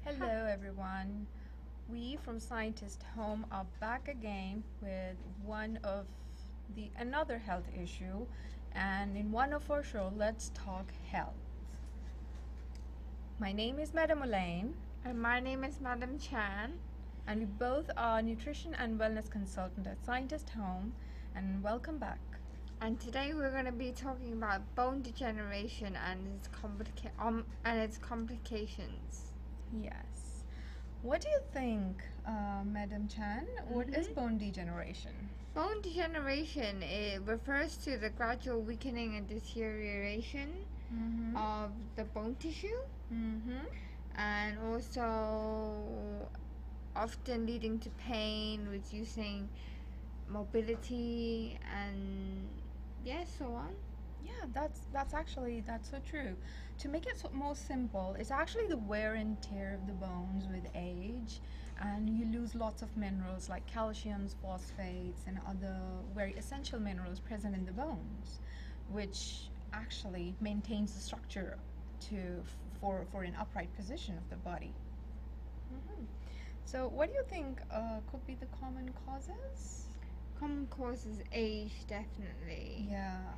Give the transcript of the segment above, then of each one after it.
Hello everyone. We from Scientist Home are back again with one of the another health issue, and in one of our show Let's Talk Health. My name is Madam Elaine And my name is Madam Chan. and we both are nutrition and wellness consultant at Scientist Home, and welcome back. And today we're going to be talking about bone degeneration and its complications. Yes. What do you think, Madam Chan? What is bone degeneration? Bone degeneration, it refers to the gradual weakening and deterioration of the bone tissue, and also often leading to pain, reducing mobility, and so on. Yeah, that's so true. To make it more simple, it's actually the wear and tear of the bones with age, and you lose lots of minerals like calciums, phosphates, and other very essential minerals present in the bones, which actually maintains the structure for an upright position of the body. So, what do you think could be the common causes? Common causes age, definitely. Yeah.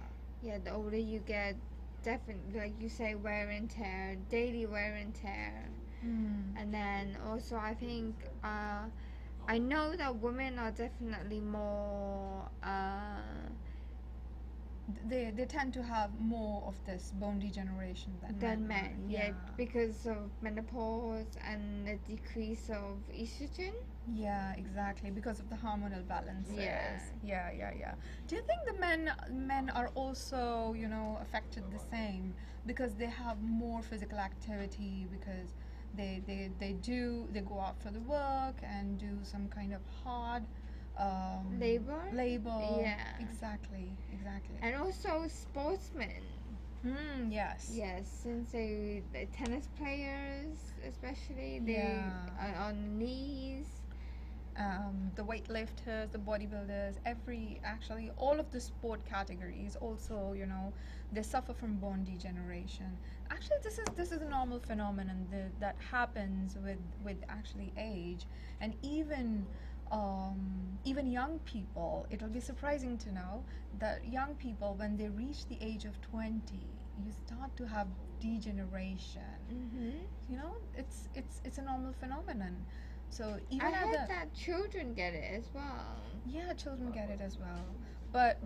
The older you get, definitely, like you say, wear and tear, daily wear and tear. And then also, I think, I know that women are definitely more, They tend to have more of this bone degeneration than men. Yeah. Because of menopause and the decrease of estrogen. Yeah, exactly, because of the hormonal balances. Yeah. Yeah. Do you think the men are also, affected the same because they have more physical activity, because they go out for the work and do some kind of hard Labor? Yeah. Exactly. And also sportsmen. Yes. Yes, since the tennis players, especially, they Yeah. are on knees. The weightlifters, the bodybuilders, actually all of the sport categories also, they suffer from bone degeneration. Actually, this is a normal phenomenon that happens with actually age, and even young people. It'll be surprising to know that young people, when they reach the age of 20, you start to have degeneration. It's a normal phenomenon. So even I at heard the that children get it as well. yeah, children get it as well, but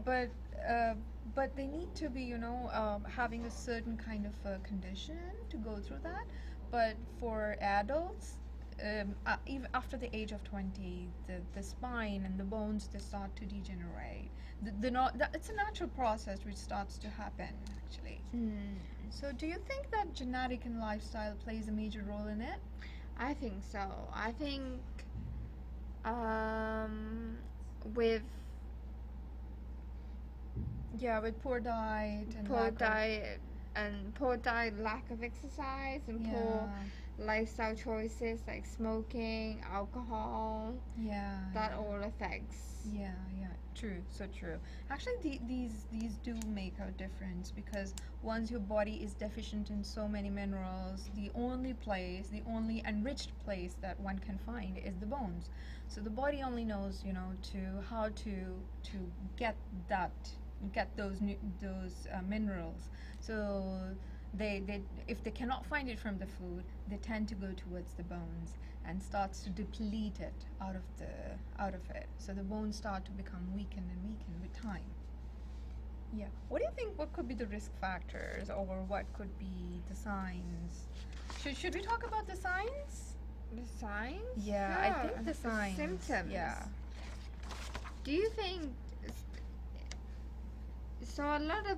they need to be, having a certain kind of condition to go through that. But for adults, even after the age of 20, the spine and the bones, they start to degenerate. It's a natural process which starts to happen actually. So, do you think that genetic and lifestyle plays a major role in it? I think so. I think with With poor diet and poor diet, lack of exercise, and poor lifestyle choices like smoking, alcohol, that all affects. Yeah, true, so true. Actually, these do make a difference, because once your body is deficient in so many minerals, the only enriched place that one can find is the bones. So the body only knows, how to get those minerals. So they if they cannot find it from the food, they tend to go towards the bones and starts to deplete it out of it. So the bones start to become weakened with time. Yeah. What do you think? What could be the risk factors, or what could be the signs? Should we talk about the signs? The signs? Yeah, I think the signs. Symptoms. Yeah. Do you think so? A lot of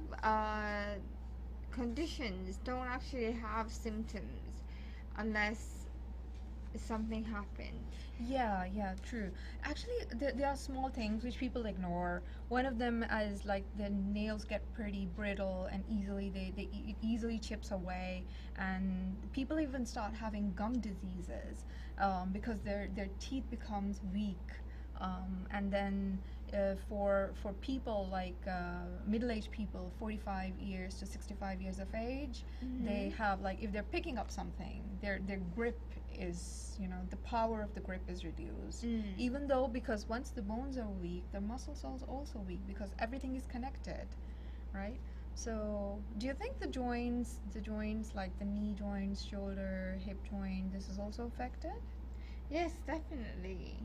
conditions don't actually have symptoms unless something happened. Yeah, true. Actually, there are small things which people ignore. One of them is like the nails get pretty brittle and it easily chips away, and people even start having gum diseases because their teeth becomes weak. And then for people like middle-aged people, 45 years to 65 years of age, they have, like, if they're picking up something, their grip is, the power of the grip is reduced. Even though, because once the bones are weak, the muscle cells also weak, because everything is connected, right? So do you think the joints like the knee joints, shoulder, hip joint, this is also affected? Yes, definitely.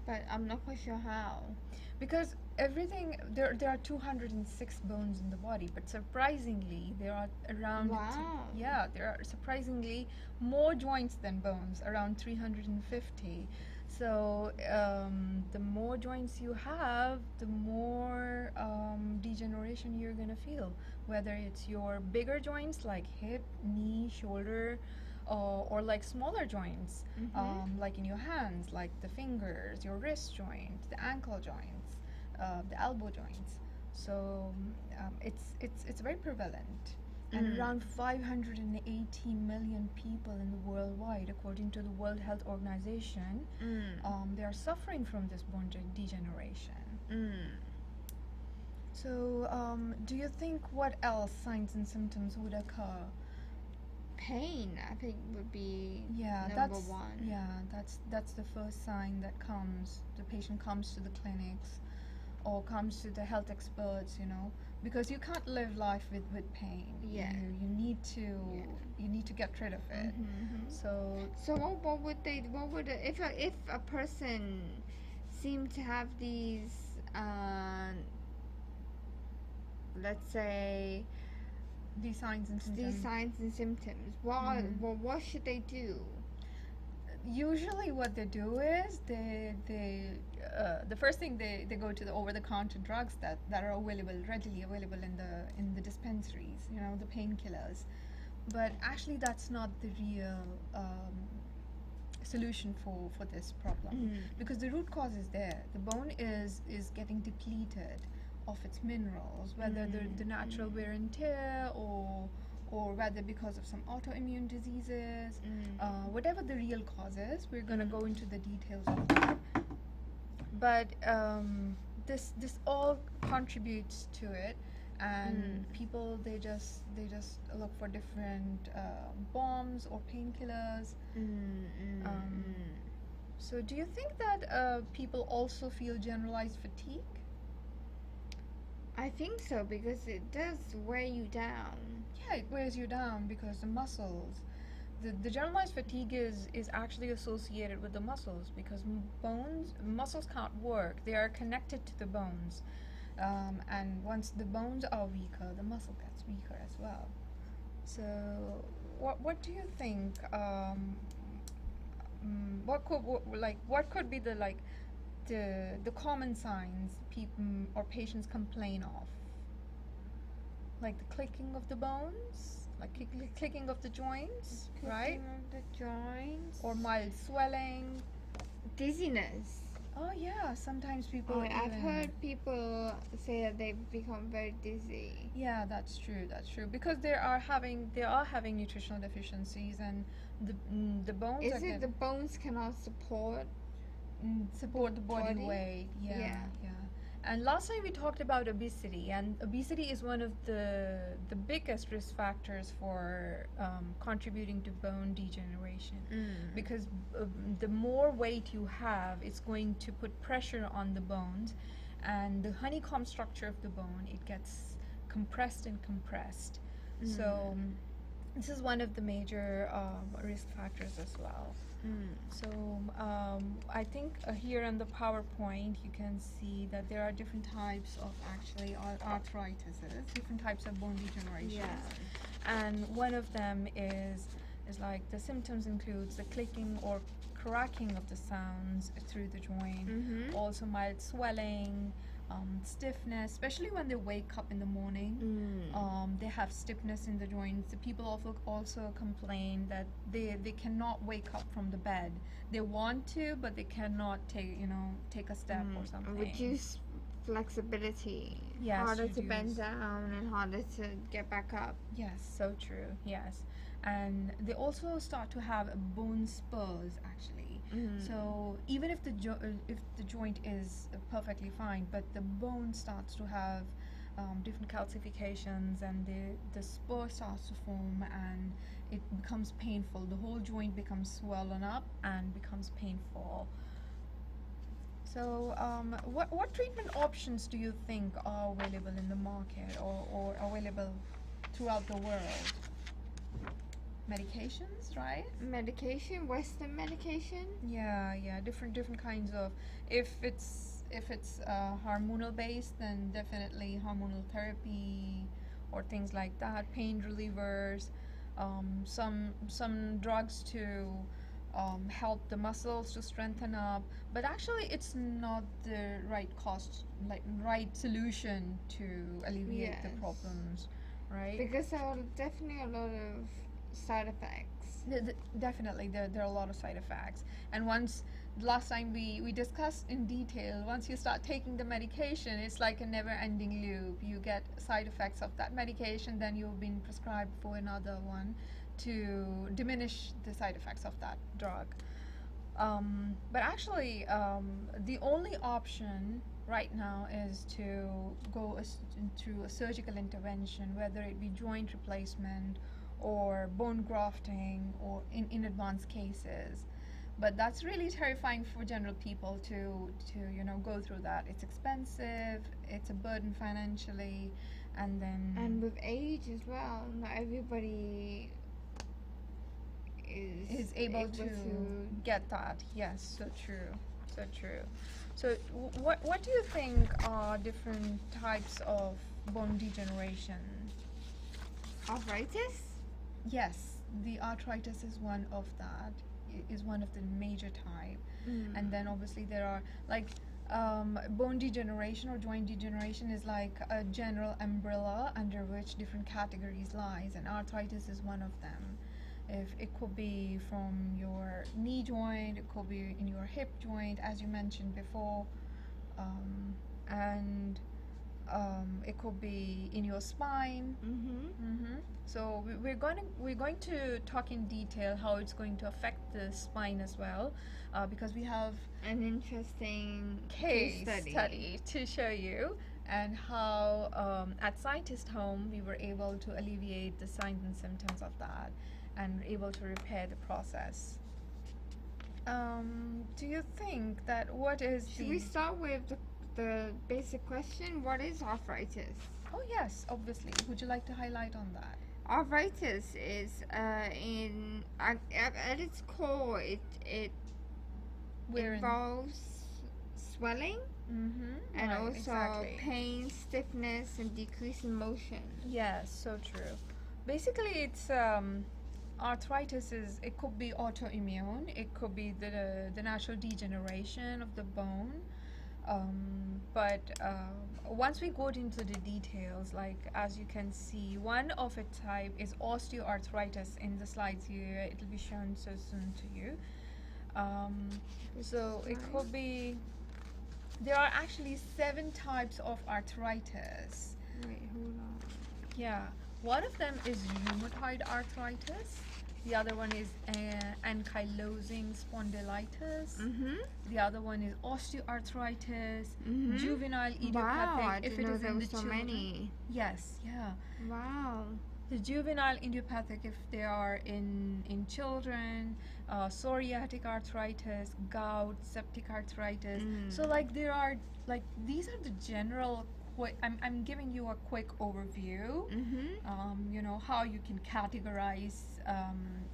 But I'm not quite sure how. Because everything, there are 206 bones in the body, but surprisingly there are around Wow. there are surprisingly more joints than bones, around 350. So the more joints you have, the more degeneration you're gonna feel, whether it's your bigger joints like hip, knee, shoulder, or like smaller joints, like in your hands, like the fingers, your wrist joint, the ankle joints, the elbow joints. So it's very prevalent, and around 580 million people in the worldwide, according to the World Health Organization, they are suffering from this bone degeneration. So do you think what else signs and symptoms would occur? Pain, I think, would be number that's one. that's the first sign that comes. The patient comes to the clinics or comes to the health experts, because you can't live life with pain. You need to get rid of it. So what would if a person seemed to have these let's say these signs and symptoms, what should they do? Usually what they do is they the first thing, they go to the over-the-counter drugs that are readily available in the dispensaries, the painkillers. But actually that's not the real solution for this problem, because the root cause is there. The bone is getting depleted of its minerals, whether the natural wear and tear, or whether because of some autoimmune diseases, whatever the real cause is, we're going to go into the details of that. But this all contributes to it, and people, they just look for different bombs or painkillers. So do you think that people also feel generalized fatigue? I think so, because it does wear you down. Yeah, it wears you down because the muscles, the generalized fatigue is actually associated with the muscles, because muscles can't work. They are connected to the bones, and once the bones are weaker, the muscle gets weaker as well. So what do you think? What could be the common signs people or patients complain of? Like the clicking of the bones, like clicking of the joints, right? Clicking of the joints. Or mild swelling. Dizziness. Oh yeah, sometimes people. I've heard people say that they become very dizzy. Yeah, that's true. Because they are having nutritional deficiencies, and the bones. Is it the bones cannot support the body weight? Yeah. And last time we talked about obesity, and obesity is one of the biggest risk factors for contributing to bone degeneration, because the more weight you have, it's going to put pressure on the bones, and the honeycomb structure of the bone, it gets compressed. So this is one of the major risk factors as well. So I think here on the PowerPoint you can see that there are different types of arthritis, different types of bone degeneration. And one of them is like the symptoms includes the clicking or cracking of the sounds through the joint, also mild swelling, stiffness, especially when they wake up in the morning. They have stiffness in the joints. The people also complain that they cannot wake up from the bed. They want to, but they cannot take a step or something. Reduce flexibility. Yes, harder to bend down and harder to get back up. Yes, so true. Yes, and they also start to have bone spurs actually. So even if the joint is perfectly fine, but the bone starts to have different calcifications, and the spur starts to form, and it becomes painful. The whole joint becomes swollen up and becomes painful. So what treatment options do you think are available in the market or available throughout the world? Medications, right? Medication, Western medication. Yeah, different kinds of. If it's hormonal based, then definitely hormonal therapy or things like that. Pain relievers, some drugs to help the muscles to strengthen up. But actually, it's not the right solution to alleviate the Yes. problems, right? Because there are definitely a lot of side effects. Definitely, there are a lot of side effects. And last time we discussed in detail, once you start taking the medication, it's like a never-ending loop. You get side effects of that medication, then you've been prescribed for another one to diminish the side effects of that drug. But actually, the only option right now is to go through a surgical intervention, whether it be joint replacement or bone grafting or in advanced cases. But that's really terrifying for general people to go through that. It's expensive, it's a burden financially, and then And with age as well, not everybody is able to get that. Yes, so true. So what do you think are different types of bone degeneration? Arthritis? Yes, the arthritis is one of the major type. And then obviously there are like bone degeneration or joint degeneration is like a general umbrella under which different categories lies, and arthritis is one of them. If it could be from your knee joint, it could be in your hip joint, as you mentioned before, and it could be in your spine. So we're going to talk in detail how it's going to affect the spine as well, because we have an interesting case study to show you, and how at Scientist Home we were able to alleviate the signs and symptoms of that and able to repair the process. Do you think that Should we start with the basic question? What is arthritis? Oh yes, obviously. Would you like to highlight on that? Arthritis is at its core, it involves swelling and right, also exactly. pain, stiffness, and decrease in motion. Yes, so true. Basically, it's arthritis it could be autoimmune. It could be the natural degeneration of the bone. But once we go into the details, like as you can see, one of its type is osteoarthritis. In the slides here, it will be shown so soon to you. So it could be. There are actually 7 types of arthritis. Wait, hold on. Yeah, one of them is rheumatoid arthritis. The other one is ankylosing spondylitis. The other one is osteoarthritis, juvenile idiopathic. Wow, I if didn't it know is there in were the so children. many. Yes, yeah. Wow. The juvenile idiopathic if they are in children, psoriatic arthritis, gout, septic arthritis. So like there are these are the general. I'm giving you a quick overview. You know how you can categorize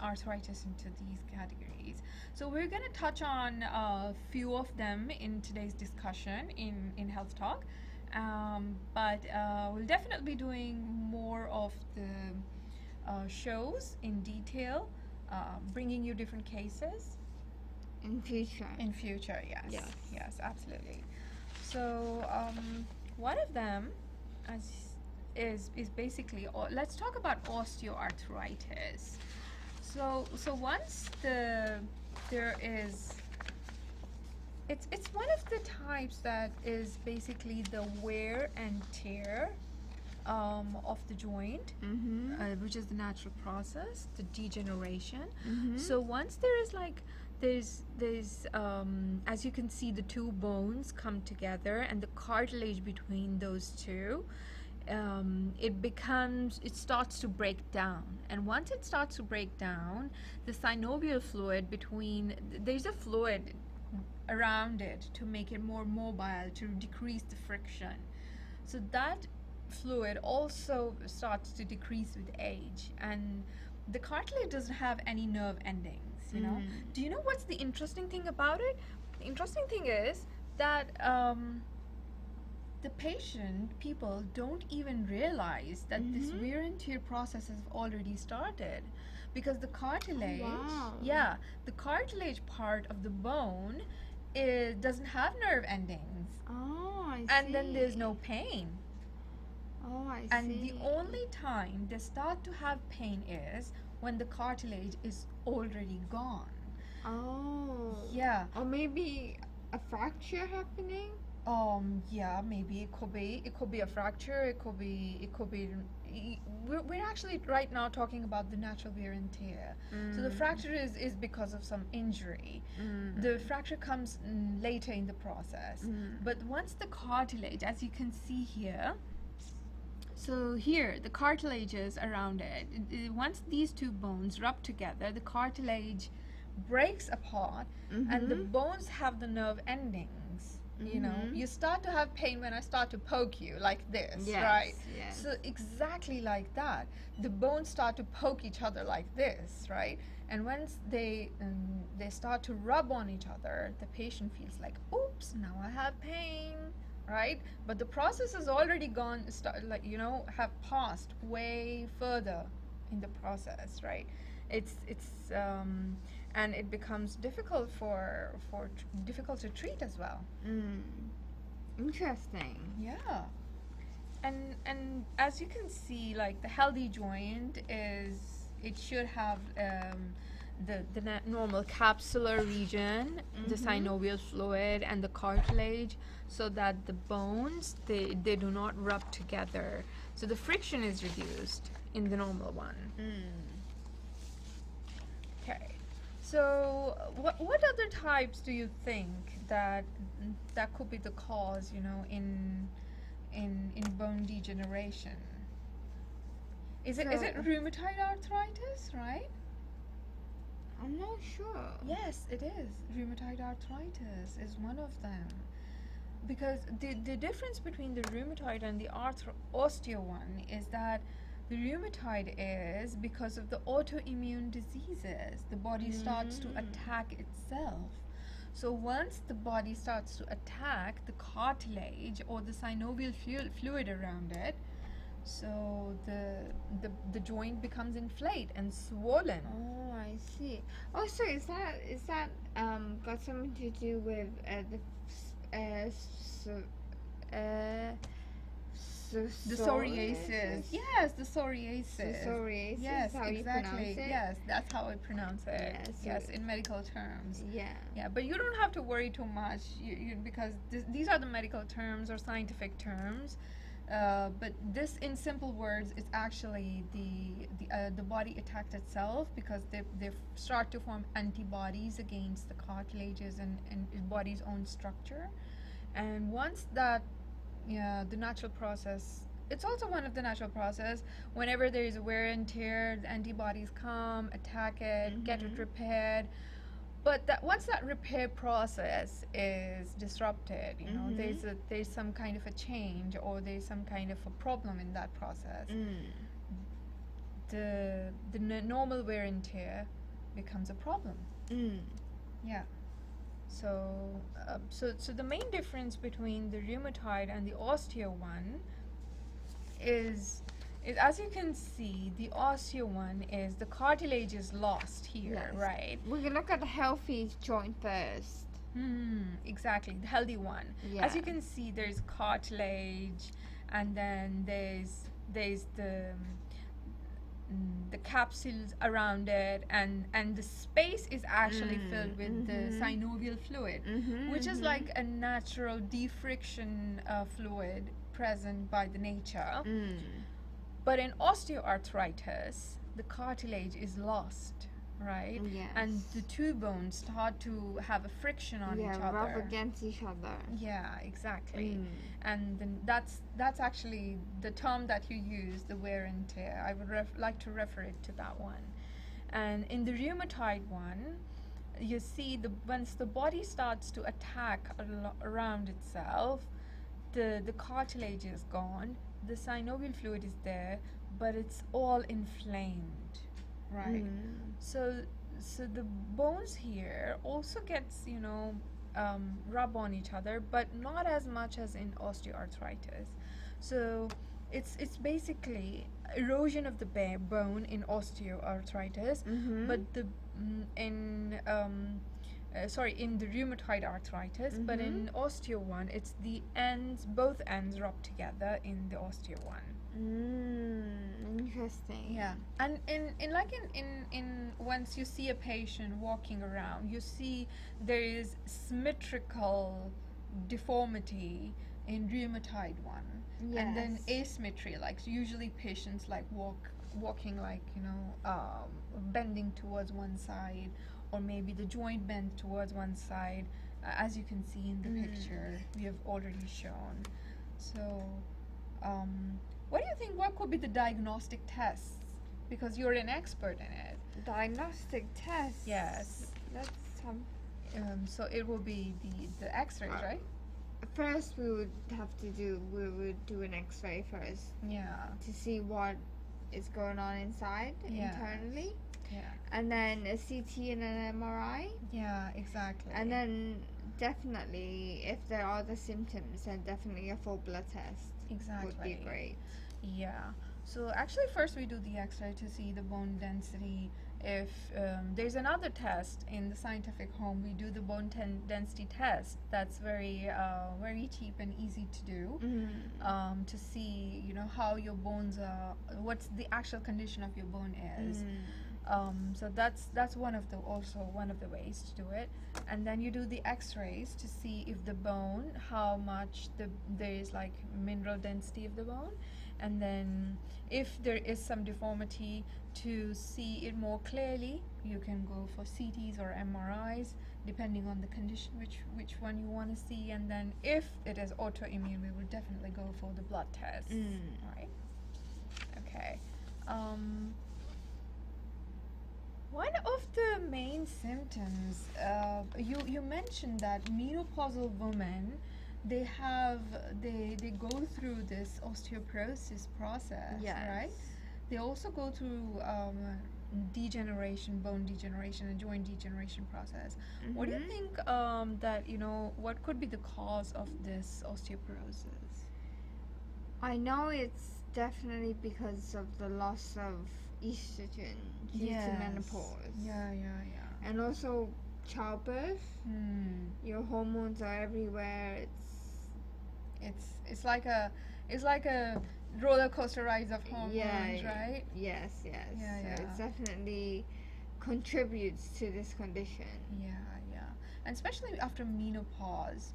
arthritis into these categories. So we're going to touch on a few of them in today's discussion in Health Talk. But we'll definitely be doing more of the shows in detail, bringing you different cases. In future. In future, yes. Yes. Yes, absolutely. So one of them is basically, let's talk about osteoarthritis. So once there is, it's one of the types that is basically the wear and tear of the joint, which is the natural process, the degeneration. So once there's as you can see, the two bones come together and the cartilage between those two it starts to break down, and once it starts to break down, the synovial fluid there's a fluid around it to make it more mobile, to decrease the friction. So that fluid also starts to decrease with age, and the cartilage doesn't have any nerve endings, you know. Do you know what's the interesting thing about it? The interesting thing is that the people don't even realize that this wear and tear process has already started, because the cartilage, the cartilage part of the bone doesn't have nerve endings. Oh, I see. And then there's no pain. Oh, I see. And the only time they start to have pain is when the cartilage is already gone. Oh. Yeah. Or maybe a fracture happening? Yeah, maybe it could be a fracture, it could be we're actually right now talking about the natural wear and tear. So the fracture is because of some injury. The fracture comes later in the process. But once the cartilage, as you can see here, so here the cartilages around it, once these two bones rub together, the cartilage breaks apart, and the bones have the nerve endings. You know, you start to have pain when I start to poke you like this, right? Yes. So exactly like that, the bones start to poke each other like this, right? And once they start to rub on each other, the patient feels like, oops, now I have pain, right? But the process has already have passed way further in the process, right? It's and it becomes difficult difficult to treat as well. Interesting. Yeah. And as you can see, like the healthy joint it should have the normal capsular region, the synovial fluid, and the cartilage, so that the bones they do not rub together, so the friction is reduced in the normal one. Okay. So what other types do you think that could be the cause, you know, in bone degeneration? Is it rheumatoid arthritis, right? I'm not sure. Yes, it is. Rheumatoid arthritis is one of them. Because the difference between the rheumatoid and the osteo one is that the rheumatoid is because of the autoimmune diseases. The body starts to attack itself. So once the body starts to attack the cartilage or the synovial fluid around it, so the joint becomes inflamed and swollen. Oh, I see. Oh, so is that got something to do with the psoriasis. Yes, the psoriasis. Psoriasis. Yes, how exactly. You pronounce it? Yes, that's how I pronounce it. Yes, in medical terms. Yeah. But you don't have to worry too much, because these are the medical terms or scientific terms. But this, in simple words, is actually the body attacked itself because they start to form antibodies against the cartilages and body's own structure. And once that, the natural process, it's also one of the natural process. Whenever there is a wear and tear, the antibodies come, attack it, get it repaired. But once that repair process is disrupted, you know, there's some kind of a change, or there's some kind of a problem in that process. The normal wear and tear becomes a problem. Yeah. So the main difference between the rheumatoid and the osteo one is as you can see, the osteo one is the cartilage is lost here, right? We can look at the healthy joint first. Exactly, the healthy one. As you can see, there's cartilage, and then there's the capsules around it, and the space is actually filled with the synovial fluid, which is like a natural defriction fluid present by the nature. But in osteoarthritis, the cartilage is lost. right? Yes. And the two bones start to have a friction on each other. Rub against each other. Yeah, exactly. And then that's actually the term that you use, the wear and tear. I would like to refer it to that one. And in the rheumatoid one, you see once the body starts to attack around itself, the cartilage is gone, the synovial fluid is there, but it's all inflamed, right? So the bones here also gets, rub on each other, but not as much as in osteoarthritis. So it's basically erosion of the bone in osteoarthritis, but in the rheumatoid arthritis, but in osteo one, it's both ends rub together in the osteo one. Interesting. Yeah, and in once you see a patient walking around, you see there is symmetrical deformity in rheumatoid one, and then asymmetry, like usually patients like walking like bending towards one side, or maybe the joint bends towards one side, as you can see in the picture we have already shown. So what do you think, what could be the diagnostic tests, because you're an expert in it? Diagnostic tests? Yes. Let's so it will be the x-rays, right? First we would do an x-ray first. Yeah. To see what is going on inside internally. Yeah. And then a CT and an MRI. Yeah, exactly. And then definitely, if there are the symptoms, then definitely a full blood test would be great. Yeah. So actually first we do the x-ray to see the bone density. If there's another test in the scientific home, we do the bone density test. That's very cheap and easy to do, to see how your bones are, what's the actual condition of your bone is. So that's also one of the ways to do it. And then you do the x-rays to see if the bone, how much there is like mineral density of the bone, and then if there is some deformity, to see it more clearly, you can go for CTs or MRIs depending on the condition, which one you want to see. And then if it is autoimmune, we will definitely go for the blood test. Right? Okay. One of the main symptoms, you mentioned that menopausal women, they go through this osteoporosis process, right? They also go through degeneration, bone degeneration, and joint degeneration process. What do you think that what could be the cause of this osteoporosis? I know it's definitely because of the loss of estrogen due to menopause. Yeah. And also childbirth. Your hormones are everywhere. It's like a roller coaster ride of hormones, right? Yes. So it definitely contributes to this condition. Yeah. And especially after menopause,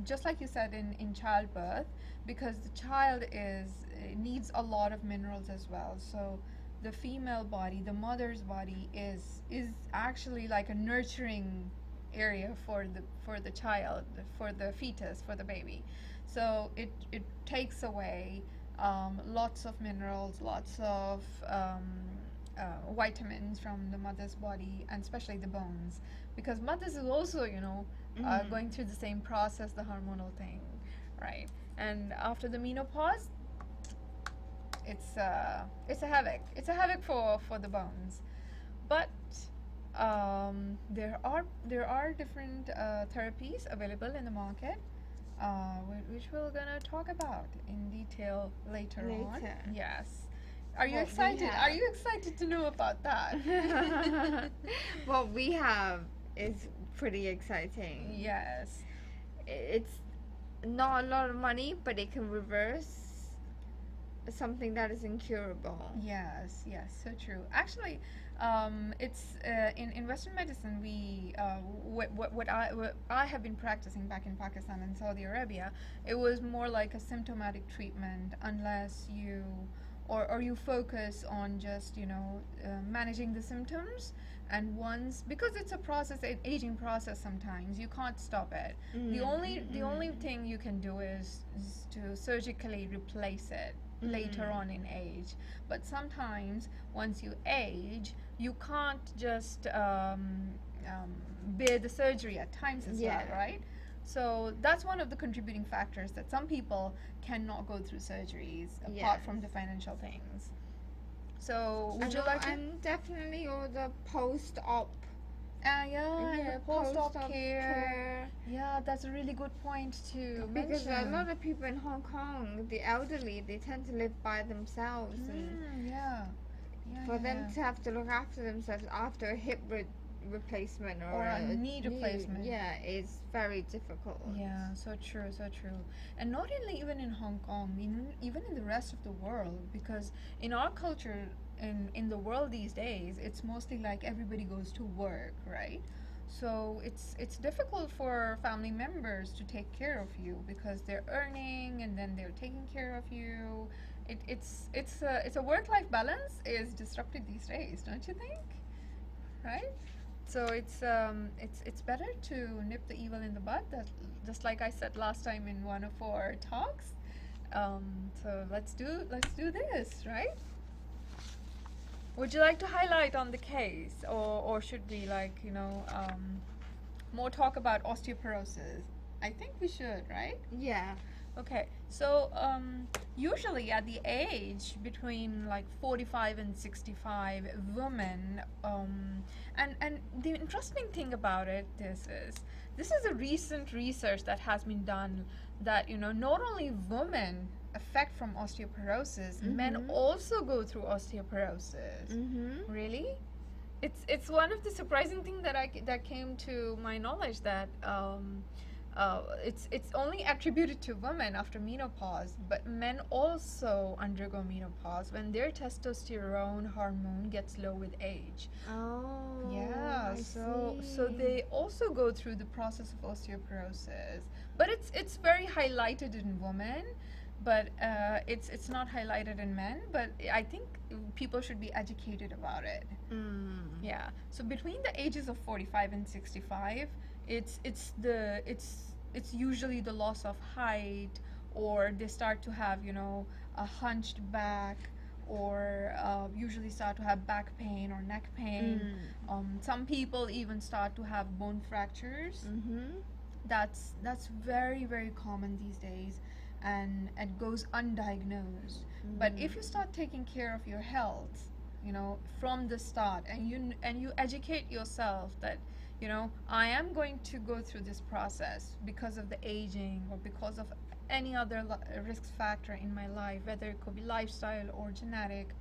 just like you said in childbirth, because the child needs a lot of minerals as well. So the female body, the mother's body, is actually like a nurturing area for the child, for the fetus, for the baby. So it takes away lots of minerals, lots of vitamins from the mother's body, and especially the bones, because mothers is also going through the same process, the hormonal thing, right? And after the menopause, it's a havoc for the bones. But there are different therapies available in the market, which we're gonna talk about in detail later on. Yes. Are you excited? Are you excited to know about that? What we have is pretty exciting. Yes. It's not a lot of money, but it can reverse something that is incurable. Yes, so true. Actually, it's in Western medicine. We what I have been practicing back in Pakistan and Saudi Arabia. It was more like a symptomatic treatment, unless you or you focus on just managing the symptoms, and once, because it's a process, an aging process, sometimes you can't stop it. The only thing you can do is to surgically replace it later on in age. But sometimes once you age, you can't just bear the surgery at times as well, right? So that's one of the contributing factors, that some people cannot go through surgeries apart from the financial things. So would you like to? And definitely all the post-op. The post-op care. Yeah, that's a really good point to because mention. a lot of people in Hong Kong, the elderly, they tend to live by themselves, and for them to have to look after themselves after a hip replacement or a knee replacement, is very difficult. Yeah, so true. And not only even in Hong Kong, even in the rest of the world, because in our culture, in the world these days, it's mostly like everybody goes to work, right? So it's difficult for family members to take care of you, because they're earning and then they're taking care of you. It's a work-life balance is disrupted these days, don't you think? Right? So it's better to nip the evil in the bud. That, just like I said last time in one of our talks. So let's do this, right? Would you like to highlight on the case, or should we more talk about osteoporosis? I think we should, right? Yeah. Okay, so usually at the age between like 45 and 65, women, and the interesting thing about this is a recent research that has been done, that not only women affect from osteoporosis, men also go through osteoporosis. Really? It's one of the surprising things that came to my knowledge, that it's only attributed to women after menopause, but men also undergo menopause when their testosterone hormone gets low with age. Oh, yeah. So they also go through the process of osteoporosis, but it's very highlighted in women, but it's not highlighted in men. But I think people should be educated about it. Yeah. So between the ages of 45 and 65, it's usually the loss of height, or they start to have a hunched back, or usually start to have back pain or neck pain. Some people even start to have bone fractures. That's very, very common these days, and it goes undiagnosed. But if you start taking care of your health, from the start, and you educate yourself that I am going to go through this process because of the aging, or because of any other risk factor in my life, whether it could be lifestyle or genetic,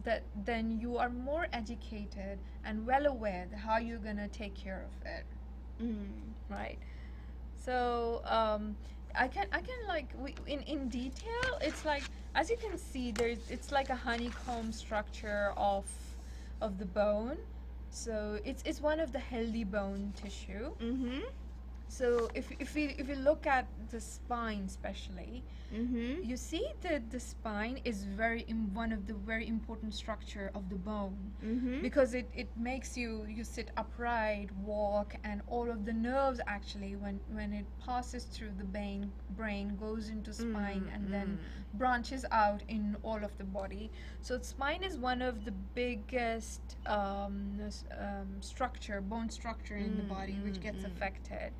that then you are more educated and well aware of how you're gonna take care of it. Right? So I can in detail, it's like, as you can see, it's like a honeycomb structure of the bone. So it's one of the healthy bone tissue. So if you look at the spine especially, you see that the spine is one of the very important structure of the bone, because it makes you sit upright, walk, and all of the nerves actually, when it passes through the brain goes into spine, and then branches out in all of the body. So spine is one of the biggest bone structure in the body which gets affected.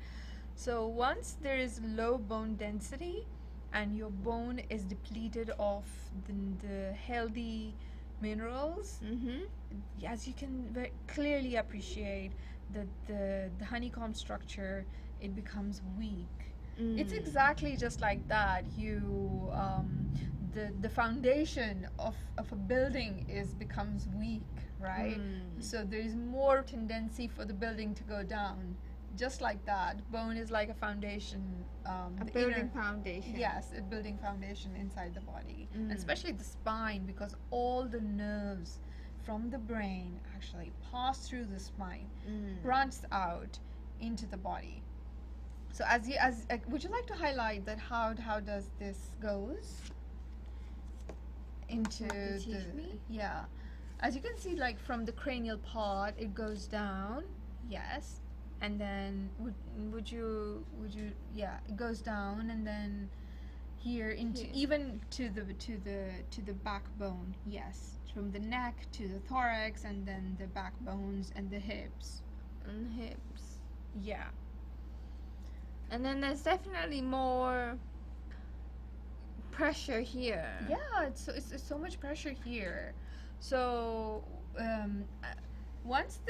So once there is low bone density and your bone is depleted of the healthy minerals, as you can very clearly appreciate, that the honeycomb structure, it becomes weak. It's exactly just like that. The foundation of a building becomes weak, right? So there is more tendency for the building to go down. Just like that, bone is like a foundation, a building foundation. Yes, a building foundation inside the body, and especially the spine, because all the nerves from the brain actually pass through the spine, branch out into the body. So would you like to highlight that how does this goes? into Want to teach the me? yeah. As you can see, like from the cranial pod, it goes down. Yes, and then would you yeah, it goes down, and then here into Here. even to the backbone. Yes, from the neck to the thorax, and then the backbones and the hips. And hips. Yeah. And then there's definitely more pressure here. Yeah, it's so much pressure here. So once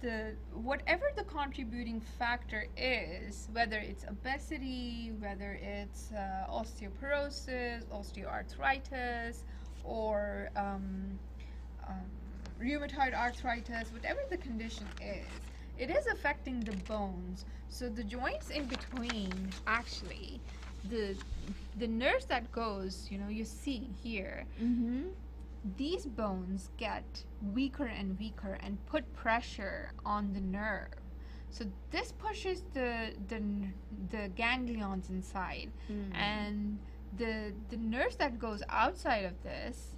the whatever the contributing factor is, whether it's obesity, whether it's osteoporosis, osteoarthritis, or rheumatoid arthritis, whatever the condition is, it is affecting the bones. So the joints in between, actually, the nerves that goes, you see here, Mm-hmm. these bones get weaker and weaker and put pressure on the nerve. So this pushes the ganglions inside, and the nerves that goes outside of this,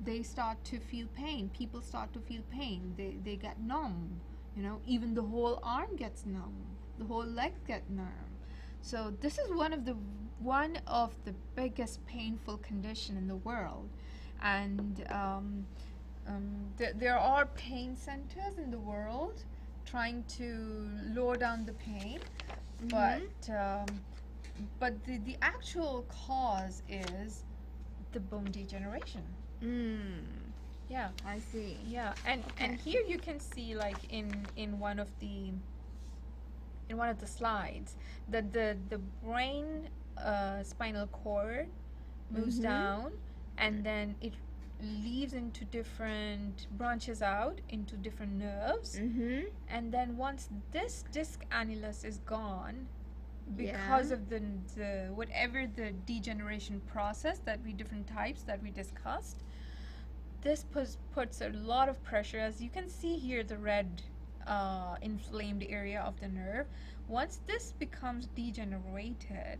they start to feel pain. People start to feel pain. They get numb. Even the whole arm gets numb. The whole leg get numb. So this is one of the biggest painful condition in the world. And there are pain centers in the world trying to lower down the pain, but the actual cause is the bone degeneration. Yeah, I see. yeah, and here you can see, like in one of the slides, that the brain spinal cord moves down, and then it leaves into different branches out into different nerves, and then once this disc annulus is gone, because of the whatever the degeneration process that we different types that we discussed, this puts a lot of pressure. As you can see here, the red inflamed area of the nerve, once this becomes degenerated,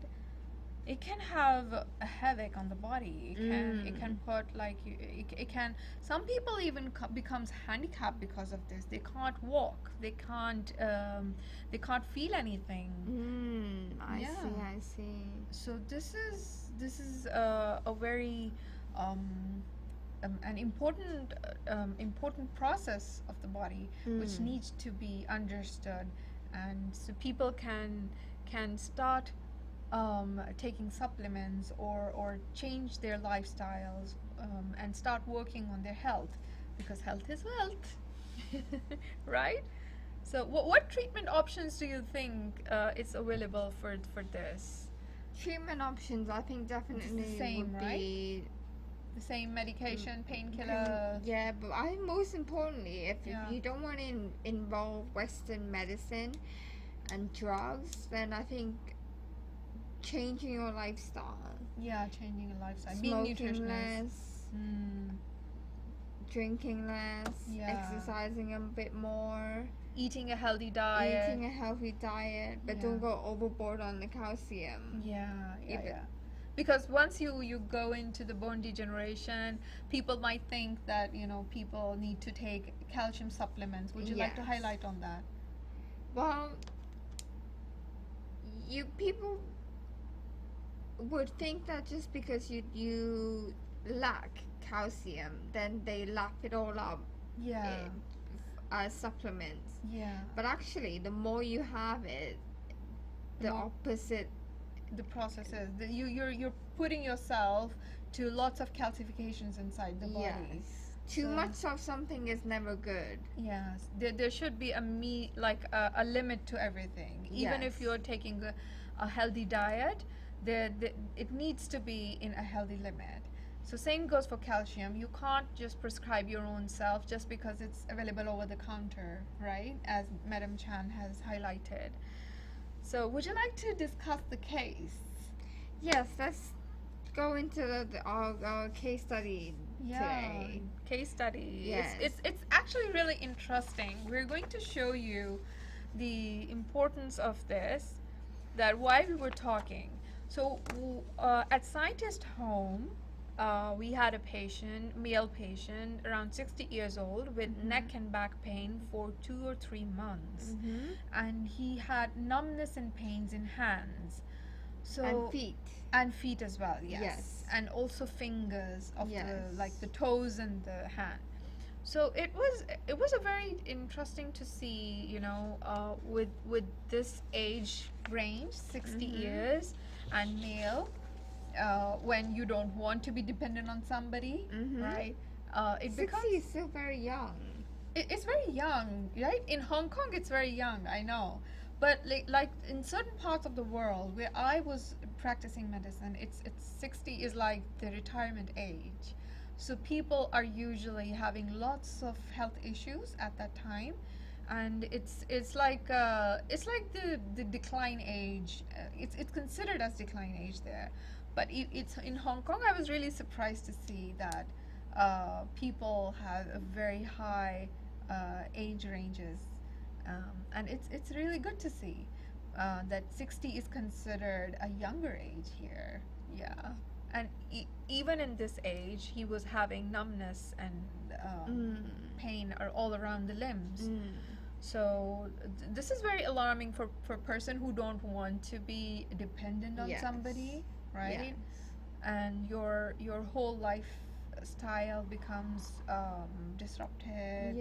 it can have a havoc on the body. It can put, like, it can, some people even becomes handicapped because of this. They can't walk, they can't feel anything. I see. So this is a very an important process of the body, which needs to be understood, and so people can start taking supplements or change their lifestyles, and start working on their health, because health is wealth. Right? So what treatment options do you think is available for this? Treatment options, I think definitely same, would right? be The same medication, painkiller. Yeah, but I think most importantly, if Yeah. you don't want to involve Western medicine and drugs, then I think changing your lifestyle, Yeah, changing your lifestyle, being smoking nutritionist. less, drinking less, Yeah. exercising a bit more, Eating a healthy diet. eating a healthy diet, but Yeah. don't go overboard on the calcium. Yeah. Even- Because once you go into the bone degeneration, people might think that people need to take calcium supplements. Would you like to Yes. highlight on that? Well, people would think that just because you lack calcium, then they lap it all up Yeah. as supplements. Yeah. But actually, the more you have it, the More- opposite. The process is that you're putting yourself to lots of calcifications inside the body. Yes. Too So- much of something is never good. Yes, there should be a limit to everything. Even if Yes. you're taking a healthy diet, it needs to be in a healthy limit. So same goes for calcium. You can't just prescribe your own self just because it's available over the counter, right? As Madam Chan has highlighted. So would you like to discuss the case? Yes, let's go into our case study today. Case study. Yes. It's actually really interesting. We're going to show you the importance of this, that why we were talking. So at Scientist Home, we had a patient, male patient, around 60 years old with neck and back pain for 2 or 3 months. And he had numbness and pains in hands. So and feet. feet as well, yes. And also fingers of the toes and the hand. So it was a very interesting to see, you know, with this age range, 60 years and male, when you don't want to be dependent on somebody, right? It 60 becomes is still very young. it's very young, right? In Hong Kong, it's very young, I know. But like in certain parts of the world where I was practicing medicine, it's 60 is like the retirement age. So people are usually having lots of health issues at that time, and it's like the decline age. It's considered as decline age there, but it's in Hong Kong. I was really surprised to see that people have a very high age ranges, and it's really good to see that 60 is considered a younger age here. Yeah. And even in this age, he was having numbness and pain all around the limbs. So this is very alarming for a person who don't want to be dependent on somebody, right? And your whole lifestyle becomes disrupted.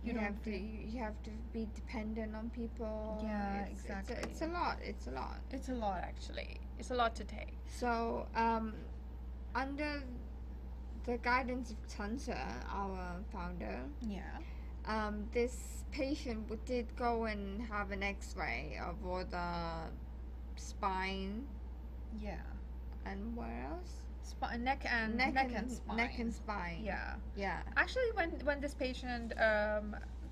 You have to be dependent on people. Exactly. It's a lot. It's a lot, actually. It's a lot to take. So under the guidance of Chansa, our founder, this patient did go and have an X-ray of all the spine. And where else? Neck and spine. Neck and spine. Actually, when this patient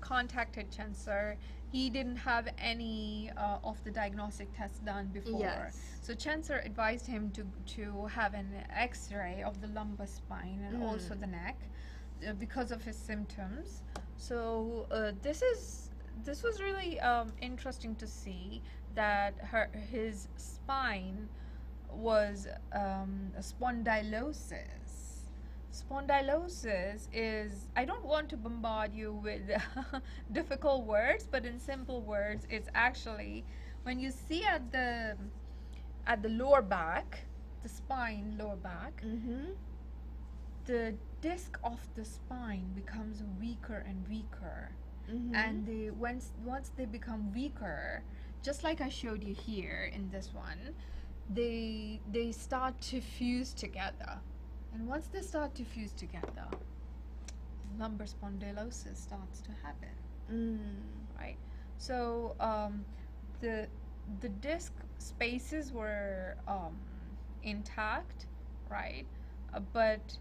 contacted Chancer, he didn't have any of the diagnostic tests done before. So Chancer advised him to have an X-ray of the lumbar spine and also the neck because of his symptoms. So this was really interesting to see that his spine was a spondylosis. Spondylosis is, I don't want to bombard you with difficult words, but in simple words, it's actually when you see at the lower back, the spine, lower back, the disc of the spine becomes weaker and weaker. And once they become weaker, just like I showed you here in this one, they start to fuse together. And once they start to fuse together, lumbar spondylosis starts to happen, right? So the disc spaces were intact, right? But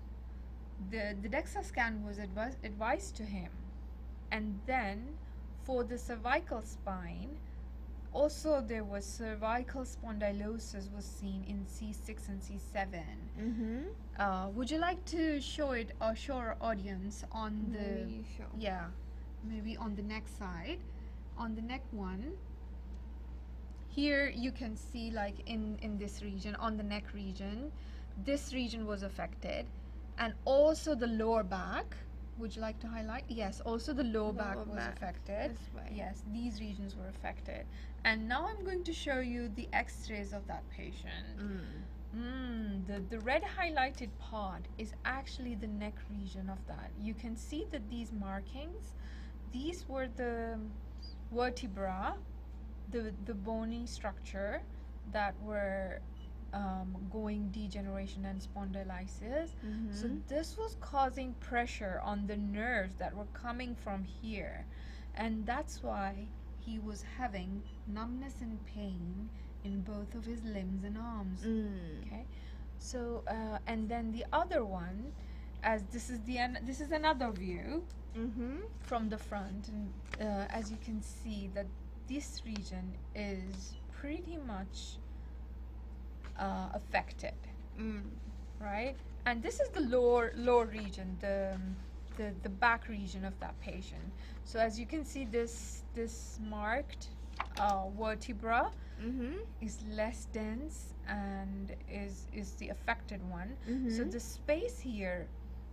the DEXA scan was advised to him, and then for the cervical spine, also there was cervical spondylosis was seen in C6 and C7. Would you like to show it or show our audience on maybe on the neck side, on the neck one? Here you can see, like in this region, on the neck region, this region was affected, and also the lower back. Would you like to highlight? Yes, also the lower back was affected. Yes, these regions were affected. And now I'm going to show you the x-rays of that patient. The red highlighted part is actually the neck region of that. You can see that these markings, these were the vertebra, the bony structure that were going degeneration and spondylitis. So this was causing pressure on the nerves that were coming from here, and that's why he was having numbness and pain in both of his limbs and arms. Okay, so and then the other one, as this is another view from the front, and as you can see that this region is pretty much affected, right? And this is the lower region, the back region of that patient. So as you can see, this marked vertebra, is less dense and is the affected one. So the space here,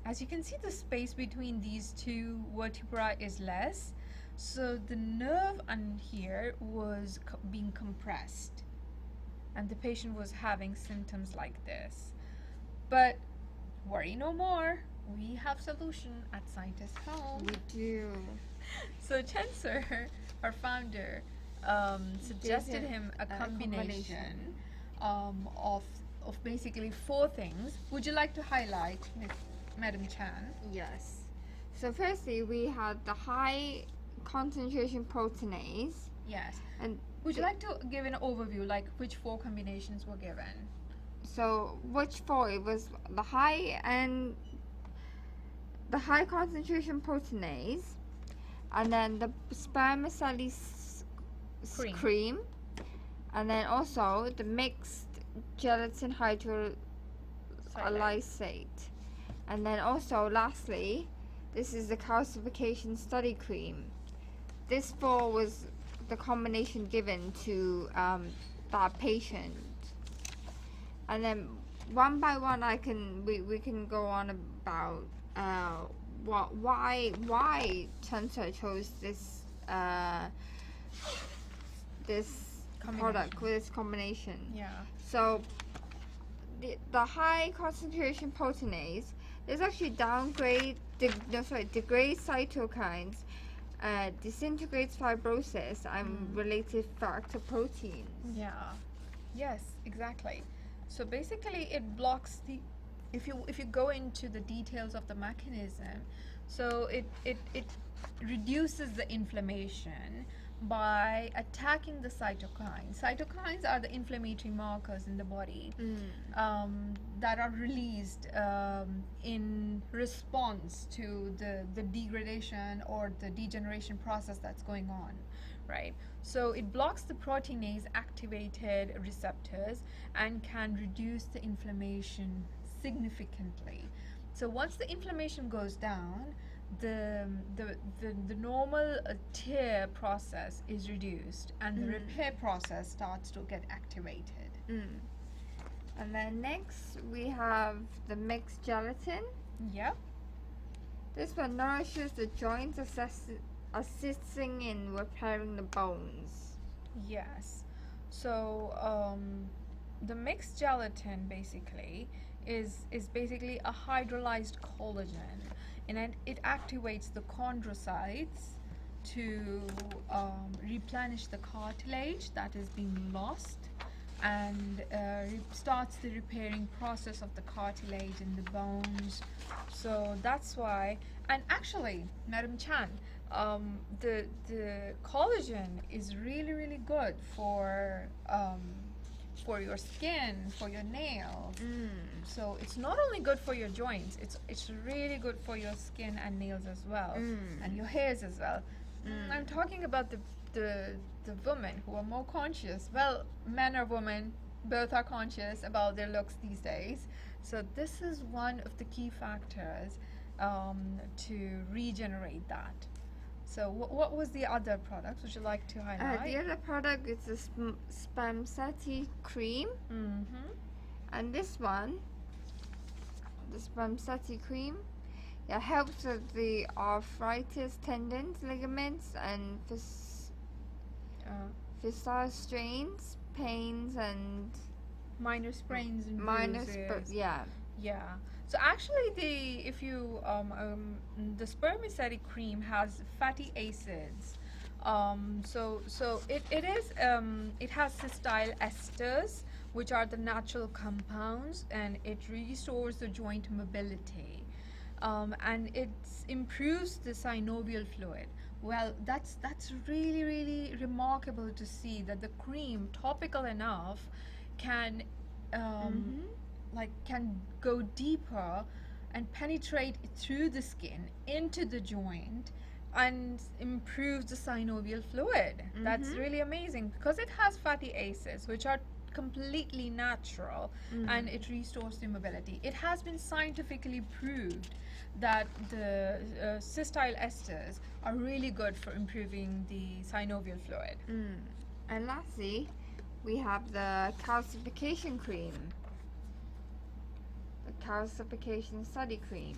as you can see, the space between these two vertebrae is less. So the nerve on here was being compressed, and the patient was having symptoms like this. But worry no more. We have solution at Scientist Home. We do. So Chen Sir, our founder, suggested him a combination of basically 4 things. Would you like to highlight, Madam Chan? Yes. So firstly, we had the high concentration proteinase. Yes. And would you like to give an overview, like which 4 combinations were given? So which 4? It was the high concentration proteinase, and then the spermiceti cream, and then also the mixed gelatin hydrolysate, and then also lastly, this is the calcification study cream. This 4 was the combination given to that patient, and then one by one we can go on about why Chen Sir chose this product with this combination. Yeah. So the high concentration proteinase is actually degrades cytokines, disintegrates fibrosis and related factor proteins. Yeah. Yes, exactly. So basically it blocks the, if you go into the details of the mechanism, so it reduces the inflammation by attacking the cytokines. Cytokines are the inflammatory markers in the body that are released in response to the degradation or the degeneration process that's going on, right? So it blocks the proteinase activated receptors and can reduce the inflammation significantly. So once the inflammation goes down, the normal tear process is reduced and the repair process starts to get activated. And then next we have the mixed gelatin. Yep. This one nourishes the joints, assisting in repairing the bones. Yes. So the mixed gelatin basically is basically a hydrolyzed collagen, and it activates the chondrocytes to replenish the cartilage that is being lost, and starts the repairing process of the cartilage in the bones. So that's why. And actually, Madam Chan, the collagen is really good for your skin, for your nails. So it's not only good for your joints, it's really good for your skin and nails as well, and your hairs as well. I'm talking about the women who are more conscious. Well, men or women, both are conscious about their looks these days. So this is one of the key factors to regenerate that. So what was the other product? Would you like to highlight? The other product is the spermiceti cream. And this one, the spermiceti cream, it helps with the arthritis, tendons, ligaments, and facile strains, pains, and minor sprains and bruises. Yeah. So actually, the spermiceti cream has fatty acids. So it has cystyl esters, which are the natural compounds, and it restores the joint mobility, and it improves the synovial fluid. Well, that's really remarkable to see that the cream, topical enough, can can go deeper and penetrate through the skin into the joint and improve the synovial fluid. That's really amazing because it has fatty acids, which are completely natural, and it restores the mobility. It has been scientifically proved that the cystyl esters are really good for improving the synovial fluid. And lastly, we have the calcification cream, the calcification study cream,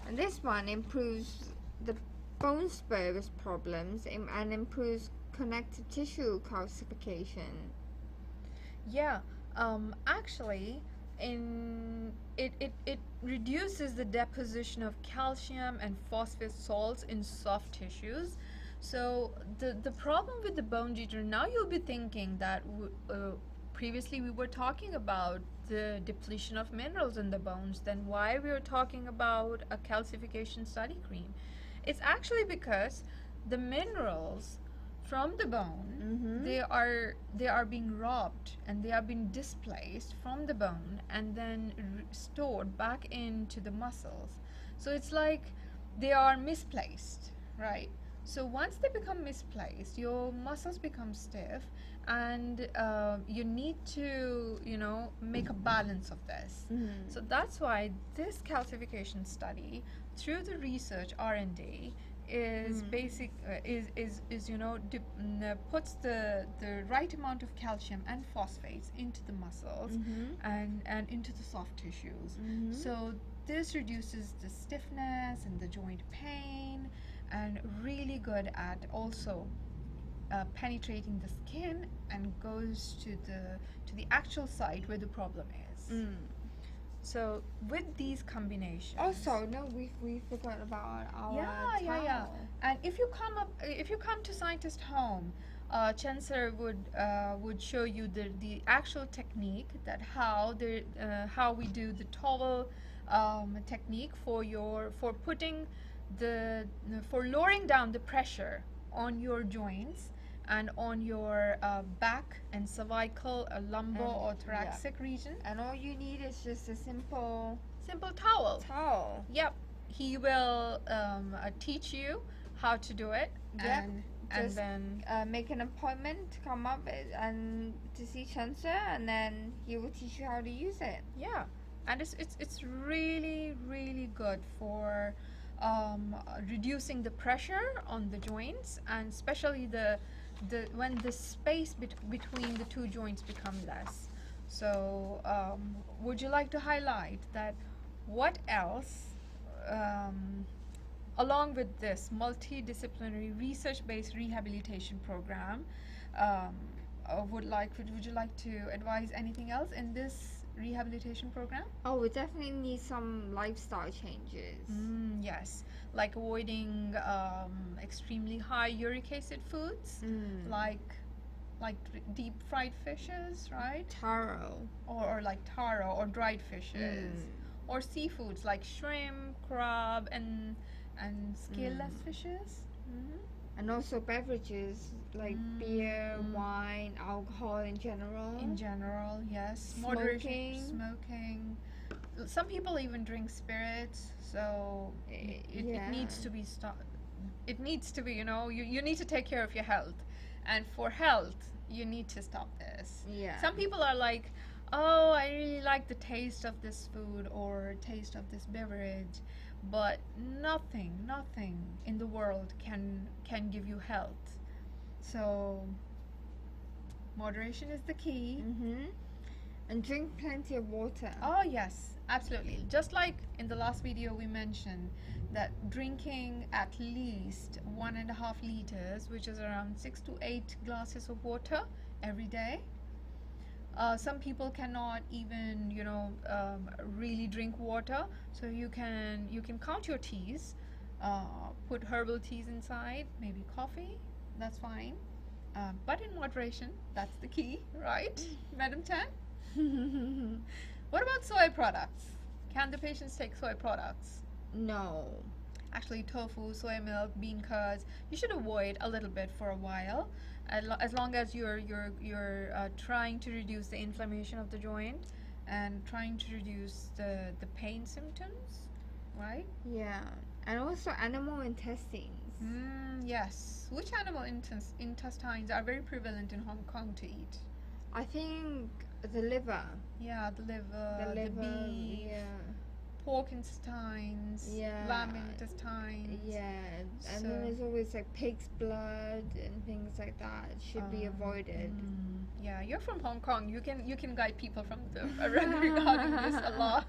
and this one improves the bone spurs problems and improves connective tissue calcification. Yeah, actually, it reduces the deposition of calcium and phosphate salts in soft tissues. So the problem with the bone deedener, now you'll be thinking that previously we were talking about the depletion of minerals in the bones, then why we were talking about a calcification study cream? It's actually because the minerals from the bone, they are being robbed and they are being displaced from the bone and then stored back into the muscles. So it's like they are misplaced, right? So once they become misplaced, your muscles become stiff, and you need to, make a balance of this. So that's why this calcification study, through the research R&D, is basic puts the right amount of calcium and phosphates into the muscles and into the soft tissues. So this reduces the stiffness and the joint pain, and really good at also penetrating the skin and goes to the actual site where the problem is. So with these combinations. Also, no, we forgot about our towel. And if you come to Scientist Home, Chen sir would show you the actual technique, that how we do the towel technique for lowering down the pressure on your joints and on your back and cervical, lumbar or thoracic region. And all you need is just a simple towel. Yep. He will teach you how to do it. Yep. And then make an appointment to come up and to see Chen sir, and then he will teach you how to use it. Yeah. And it's really, really good for reducing the pressure on the joints, and especially when the space between the two joints become less. So would you like to highlight that what else, along with this multidisciplinary research-based rehabilitation program, would you like to advise anything else in this rehabilitation program? Oh, we definitely need some lifestyle changes. Yes, like avoiding extremely high uric acid foods, like deep fried fishes, right? Taro. Or like taro, or dried fishes, or seafoods like shrimp, crab, and scaleless fishes. And also beverages like beer, wine, alcohol in general. In general, yes. Smoking. Some people even drink spirits, so it needs to be stopped. It needs to be, you need to take care of your health. And for health, you need to stop this. Yeah. Some people are like, oh, I really like the taste of this food or taste of this beverage, but nothing in the world can give you health. So moderation is the key. And drink plenty of water. Oh yes, absolutely. Just like in the last video we mentioned that drinking at least 1.5 liters, which is around 6 to 8 glasses of water every day. Some people cannot even really drink water, so you can count your teas, put herbal teas inside, maybe coffee, that's fine, but in moderation. That's the key, right, Madam Tan? What about soy products? Can the patients take soy products? No. Actually, tofu, soy milk, bean curds, you should avoid a little bit for a while, as long as you're trying to reduce the inflammation of the joint and trying to reduce the pain symptoms, right? Yeah. And also animal intestines. Yes. Which animal intestines are very prevalent in Hong Kong to eat? I think the liver. Yeah, the liver, the beef, pork intestines, Yeah. lamb intestines. Yeah, and So- then there's always like pig's blood and things like that. It should be avoided. Yeah, you're from Hong Kong. You can guide people from the regarding this a lot.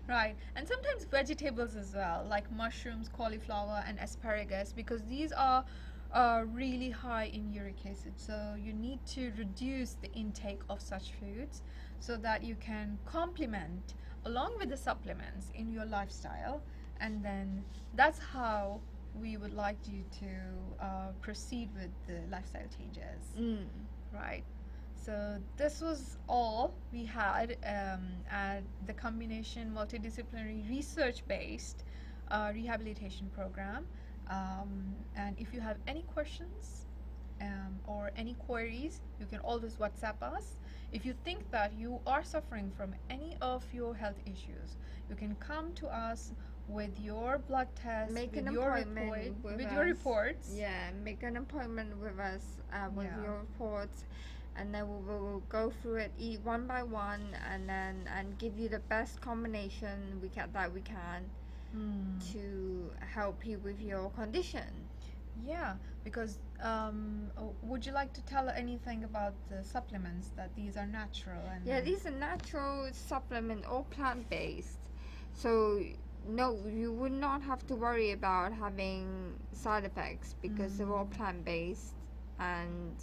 Right, and sometimes vegetables as well, like mushrooms, cauliflower, and asparagus, because these are really high in uric acid. So you need to reduce the intake of such foods so that you can complement along with the supplements in your lifestyle, and then that's how we would like you to proceed with the lifestyle changes. Right. So this was all we had at the combination multidisciplinary research-based rehabilitation program. And if you have any questions or any queries, you can always WhatsApp us. If you think that you are suffering from any of your health issues, you can come to us with your blood test, Make with an your appointment report, with your us. reports. Yeah, make an appointment with us with Yeah. your reports, and then we will go through it one by one, and give you the best combination we can to help you with your condition. Yeah, because would you like to tell anything about the supplements, that these are natural? And Yeah, these are natural supplement, all plant-based. So no, you would not have to worry about having side effects because they're all plant-based, and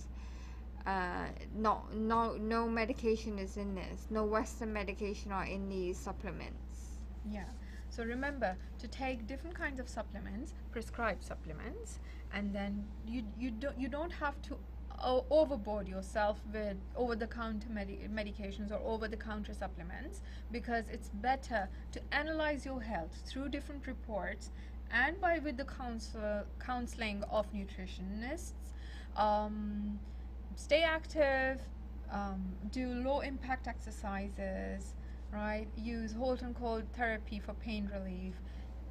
no medication is in this. No Western medication are in these supplements. Yeah. So remember to take different kinds of supplements, prescribed supplements, and then you don't have to overboard yourself with over-the-counter medications or over-the-counter supplements, because it's better to analyze your health through different reports and with the counseling of nutritionists. Stay active, do low-impact exercises, right? Use hot and cold therapy for pain relief.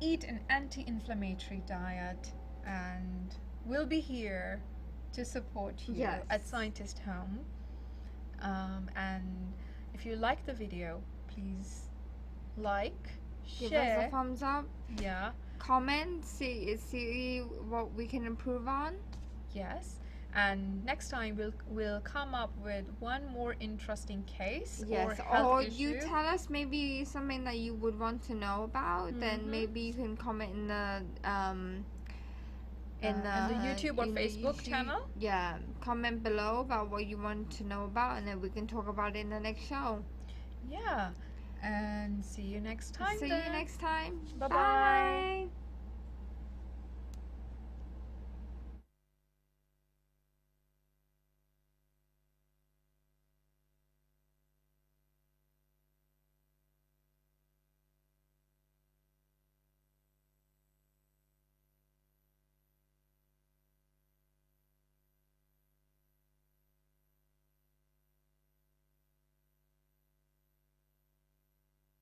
Eat an anti-inflammatory diet, and we'll be here to support you Yes. at Scientist Home. And if you like the video, please like, Give share. us a thumbs up. Yeah. Comment. See what we can improve on. Yes. And next time we'll come up with one more interesting case Yes, or health or issue. you tell us maybe something that you would want to know about. Then maybe you can comment in the YouTube or in the Facebook YouTube- channel. Yeah, comment below about what you want to know about, and then we can talk about it in the next show. Yeah. And see you next time. See you then. next time. Bye-bye. Bye.